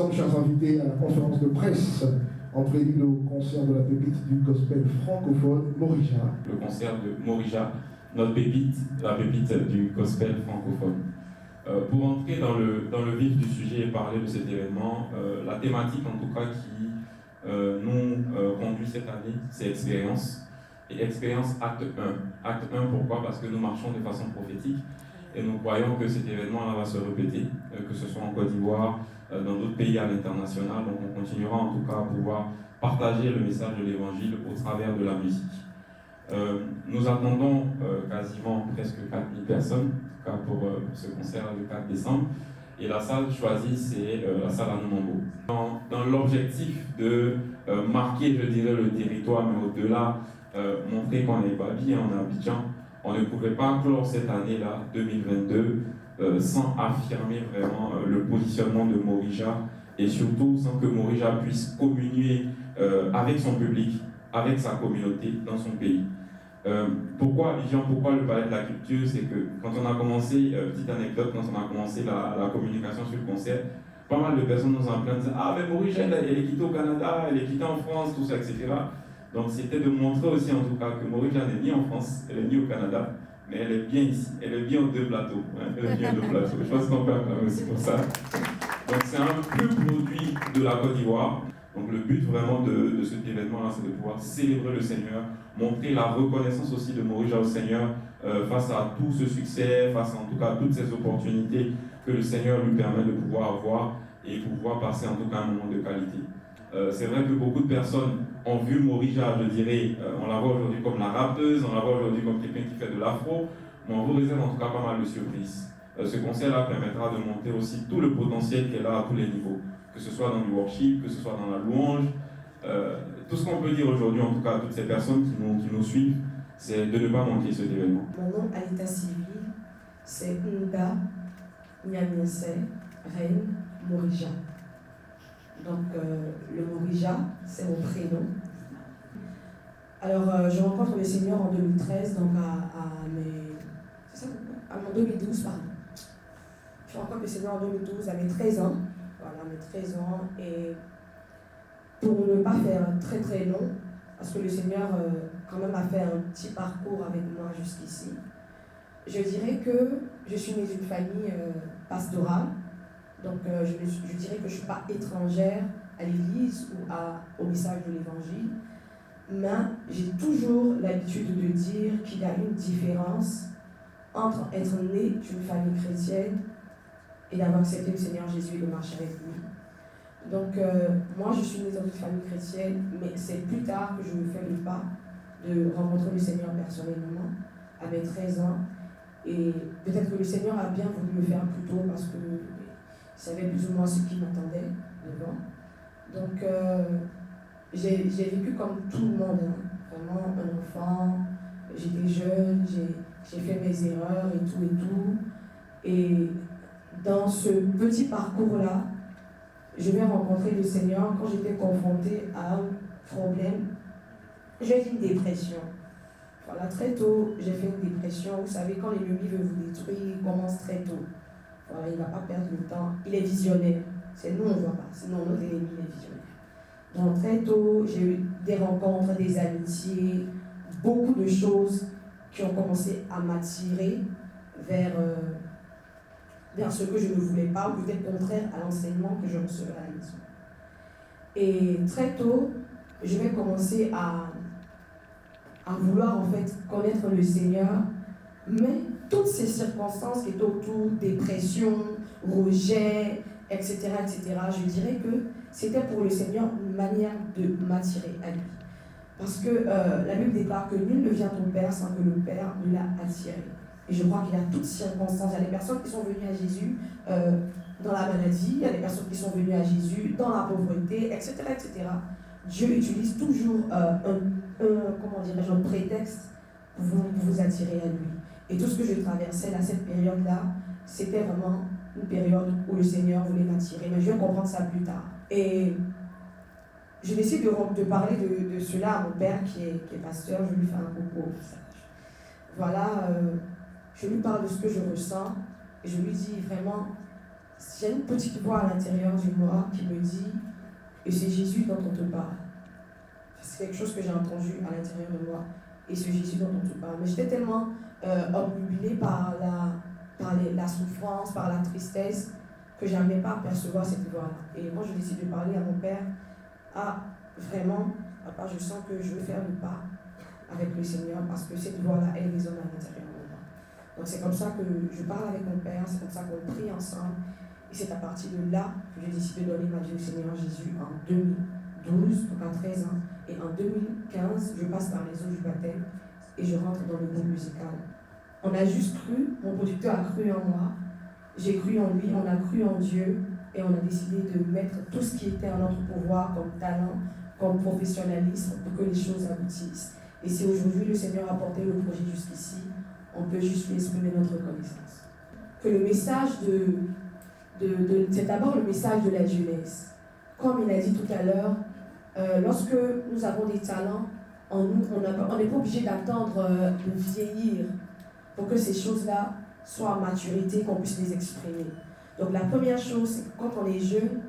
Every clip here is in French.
sommes, chers invités, à la conférence de presse en prélude au concert de la pépite du gospel francophone, Morija. Le concert de Morija, notre pépite, la pépite du gospel francophone. Pour entrer dans le vif du sujet et parler de cet événement, la thématique en tout cas qui nous conduit cette année, c'est expérience. Et expérience acte 1. Acte 1, pourquoi? Parce que nous marchons de façon prophétique et nous croyons que cet événement-là va se répéter, que ce soit en Côte d'Ivoire, dans d'autres pays à l'international. Donc on continuera en tout cas à pouvoir partager le message de l'Évangile au travers de la musique. Nous attendons quasiment presque 4000 personnes, en tout cas pour ce concert le 4 décembre. Et la salle choisie, c'est la salle Anoumambo. Dans l'objectif de marquer, je dirais, le territoire, mais au-delà, montrer qu'on est Babi, on est Abidjan, on ne pouvait pas clore cette année-là, 2022, sans affirmer vraiment le positionnement de Morija et surtout sans que Morija puisse communier avec son public, avec sa communauté dans son pays. Pourquoi Abidjan, pourquoi le palais de la culture? C'est que quand on a commencé, petite anecdote, quand on a commencé la communication sur le concert, pas mal de personnes nous en plaintent, ah mais Morija elle est quittée au Canada, elle est quittée en France, tout ça, etc. Donc c'était de montrer aussi en tout cas que Morija n'est ni en France, elle est ni au Canada, mais elle est bien ici, elle est bien aux deux plateaux. Hein, elle est bien aux deux plateaux. Je pense qu'on peut acclamer aussi pour ça. Donc c'est un pur produit de la Côte d'Ivoire. Donc le but vraiment de cet événement-là, c'est de pouvoir célébrer le Seigneur, montrer la reconnaissance aussi de Morija au Seigneur face à tout ce succès, face en tout cas à toutes ces opportunités que le Seigneur lui permet de pouvoir avoir et pouvoir passer en tout cas un moment de qualité. C'est vrai que beaucoup de personnes ont vu Morija, je dirais, on la voit aujourd'hui comme la rappeuse, on la voit aujourd'hui comme quelqu'un qui fait de l'afro, mais on vous réserve en tout cas pas mal de surprises. Ce concert-là permettra de montrer aussi tout le potentiel qu'elle a à tous les niveaux, que ce soit dans le worship, que ce soit dans la louange. Tout ce qu'on peut dire aujourd'hui, en tout cas à toutes ces personnes qui nous suivent, c'est de ne pas manquer cet événement. Mon nom à l'état civil, c'est Nga Nyamiese Reine Morija. Donc le Morija, c'est mon prénom. Alors je rencontre le Seigneur en 2013, donc en 2012, pardon. Je rencontre le Seigneur en 2012 à mes 13 ans. Voilà, mes 13 ans. Et pour ne pas faire très très long, parce que le Seigneur quand même a fait un petit parcours avec moi jusqu'ici, je dirais que je suis née d'une famille pastorale. Donc je dirais que je ne suis pas étrangère à l'église ou au message de l'évangile, mais j'ai toujours l'habitude de dire qu'il y a une différence entre être né d'une famille chrétienne et d'avoir accepté le Seigneur Jésus et de marcher avec lui. Donc moi je suis née dans une famille chrétienne, mais c'est plus tard que je me fais le pas de rencontrer le Seigneur personnellement, à mes 13 ans. Et peut-être que le Seigneur a bien voulu le faire plus tôt parce que il savait plus ou moins ce qui m'attendait devant. Donc, j'ai vécu comme tout le monde, hein. Vraiment un enfant. J'étais jeune, j'ai fait mes erreurs et tout. Et dans ce petit parcours-là, je vais rencontrer le Seigneur quand j'étais confrontée à un problème. J'ai fait une dépression. Voilà, très tôt, j'ai fait une dépression. Vous savez, quand l'ennemi veut vous détruire, il commence très tôt. Voilà, il ne va pas perdre le temps. Il est visionnaire. C'est nous, on ne voit pas. Sinon, notre ennemi est visionnaire. Donc, très tôt, j'ai eu des rencontres, des amitiés, beaucoup de choses qui ont commencé à m'attirer vers ce que je ne voulais pas, ou peut-être contraire à l'enseignement que je recevais à la maison. Et très tôt, je vais commencer à vouloir en fait connaître le Seigneur, mais toutes ces circonstances qui étaient autour, dépression, rejet, etc., je dirais que c'était pour le Seigneur une manière de m'attirer à lui. Parce que la Bible déclare que nul ne vient au Père sans que le Père l'a attiré. Et je crois qu'il y a toutes circonstances. Il y a des personnes qui sont venues à Jésus dans la maladie, il y a des personnes qui sont venues à Jésus dans la pauvreté, etc., etc. Dieu utilise toujours un prétexte pour vous attirer à lui. Et tout ce que je traversais à cette période-là, c'était vraiment une période où le Seigneur voulait m'attirer. Mais je vais comprendre ça plus tard. Et je décide de parler de cela à mon père qui est pasteur. Je lui fais un propos. Voilà, je lui parle de ce que je ressens. Et je lui dis vraiment, j'ai une petite voix à l'intérieur de moi qui me dit et c'est Jésus dont on te parle. C'est quelque chose que j'ai entendu à l'intérieur de moi et c'est Jésus dont on te parle. Mais j'étais tellement obnubilée par la souffrance, par la tristesse, que je n'arrivais pas à percevoir cette voix-là. Et moi, je décide de parler à mon père. Ah, vraiment, papa, je sens que je veux faire le pas avec le Seigneur parce que cette voix-là, elle résonne à l'intérieur de moi. Donc c'est comme ça que je parle avec mon père, c'est comme ça qu'on prie ensemble. Et c'est à partir de là que j'ai décidé de donner ma vie au Seigneur Jésus en 2012, donc à 13 ans. Et en 2015, je passe par les eaux du baptême et je rentre dans le groupe musical. On a juste cru, mon producteur a cru en moi, j'ai cru en lui, on a cru en Dieu et on a décidé de mettre tout ce qui était en notre pouvoir comme talent, comme professionnalisme pour que les choses aboutissent. Et si aujourd'hui le Seigneur a porté le projet jusqu'ici, on peut juste lui exprimer notre reconnaissance. Que le message c'est d'abord le message de la jeunesse. Comme il a dit tout à l'heure, lorsque nous avons des talents en nous, on n'est pas obligé d'attendre de vieillir pour que ces choses-là soient à maturité, qu'on puisse les exprimer. Donc la première chose, c'est que quand on est jeune,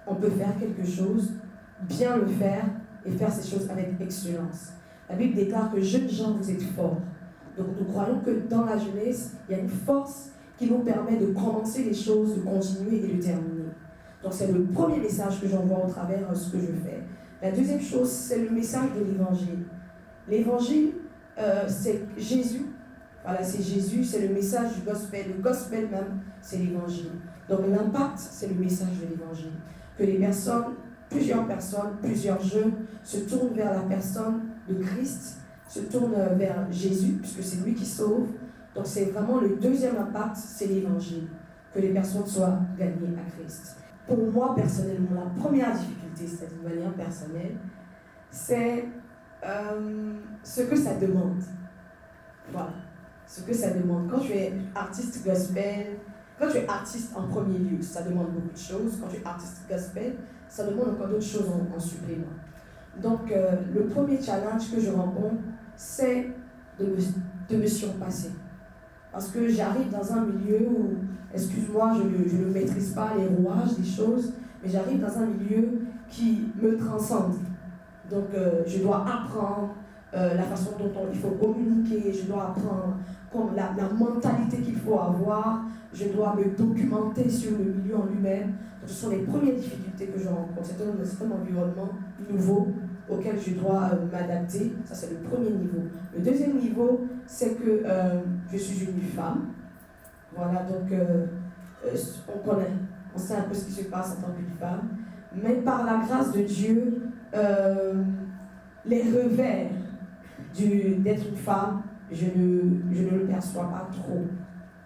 on peut faire quelque chose, bien le faire et faire ces choses avec excellence. La Bible déclare que jeunes gens, vous êtes forts. Donc nous croyons que dans la jeunesse, il y a une force qui nous permet de commencer les choses, de continuer et de terminer. Donc c'est le premier message que j'envoie au travers de ce que je fais. La deuxième chose, c'est le message de l'évangile. L'évangile, c'est Jésus. Voilà, c'est Jésus, c'est le message du gospel. Le gospel même, c'est l'évangile. Donc l'impact, c'est le message de l'évangile. Que les personnes, plusieurs jeunes se tournent vers la personne de Christ, se tournent vers Jésus, puisque c'est lui qui sauve. Donc c'est vraiment le deuxième impact, c'est l'évangile. Que les personnes soient gagnées à Christ. Pour moi, personnellement, la première difficulté, c'est d'une manière personnelle, c'est ce que ça demande. Voilà. Ce que ça demande. Quand tu es artiste gospel, quand tu es artiste en premier lieu, ça demande beaucoup de choses. Quand tu es artiste gospel, ça demande encore d'autres choses en supplément. Donc, le premier challenge que je rencontre, c'est de me surpasser. Parce que j'arrive dans un milieu où, excuse-moi, je ne maîtrise pas les rouages des choses, mais j'arrive dans un milieu qui me transcende. Donc, je dois apprendre la façon dont il faut communiquer, je dois apprendre comme la mentalité qu'il faut avoir, je dois me documenter sur le milieu en lui-même. Donc, ce sont les premières difficultés que je rencontre. C'est un environnement nouveau auquel je dois m'adapter. Ça, c'est le premier niveau. Le deuxième niveau, c'est que je suis une femme. Voilà, donc on sait un peu ce qui se passe en tant qu'une femme. Mais par la grâce de Dieu, les revers d'être une femme, je ne le perçois pas trop.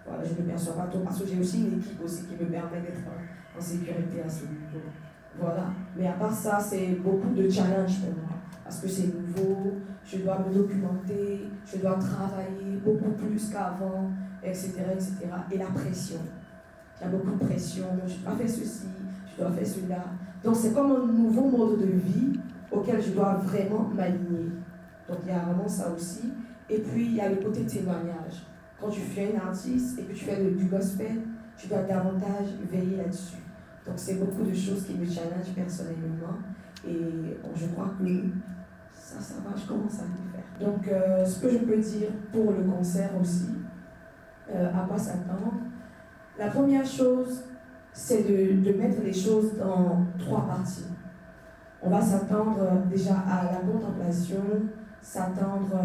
Voilà, je ne le perçois pas trop parce que j'ai aussi une équipe aussi qui me permet d'être en sécurité à ce niveau. Voilà. Mais à part ça, c'est beaucoup de challenges pour moi. Parce que c'est nouveau, je dois me documenter, je dois travailler beaucoup plus qu'avant, etc., etc. Et la pression. Il y a beaucoup de pression. Je dois faire ceci, je dois faire cela. Donc c'est comme un nouveau mode de vie auquel je dois vraiment m'aligner. Donc il y a vraiment ça aussi. Et puis il y a le côté témoignage. Quand tu fais un artiste et que tu fais du gospel, tu dois davantage veiller là-dessus. Donc c'est beaucoup de choses qui me challengent personnellement. Et je crois que ça va, je commence à le faire. Donc ce que je peux dire pour le concert aussi, à quoi s'attendre. La première chose, c'est de mettre les choses dans 3 parties. On va s'attendre déjà à la contemplation, s'attendre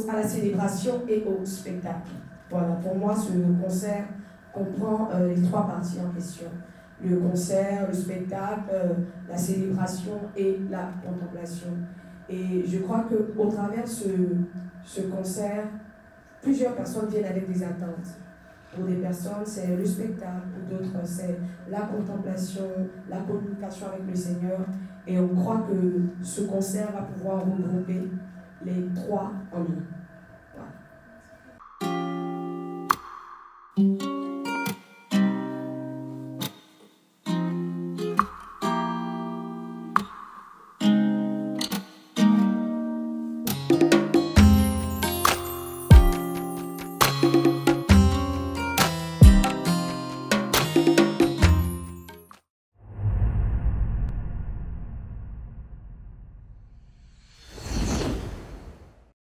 à la célébration et au spectacle. Voilà, pour moi, ce concert comprend les 3 parties en question. Le concert, le spectacle, la célébration et la contemplation. Et je crois qu'au travers de ce concert, plusieurs personnes viennent avec des attentes. Pour des personnes, c'est le spectacle, pour d'autres, c'est la contemplation, la communication avec le Seigneur. Et on croit que ce concert va pouvoir regrouper les 3 en un. Voilà.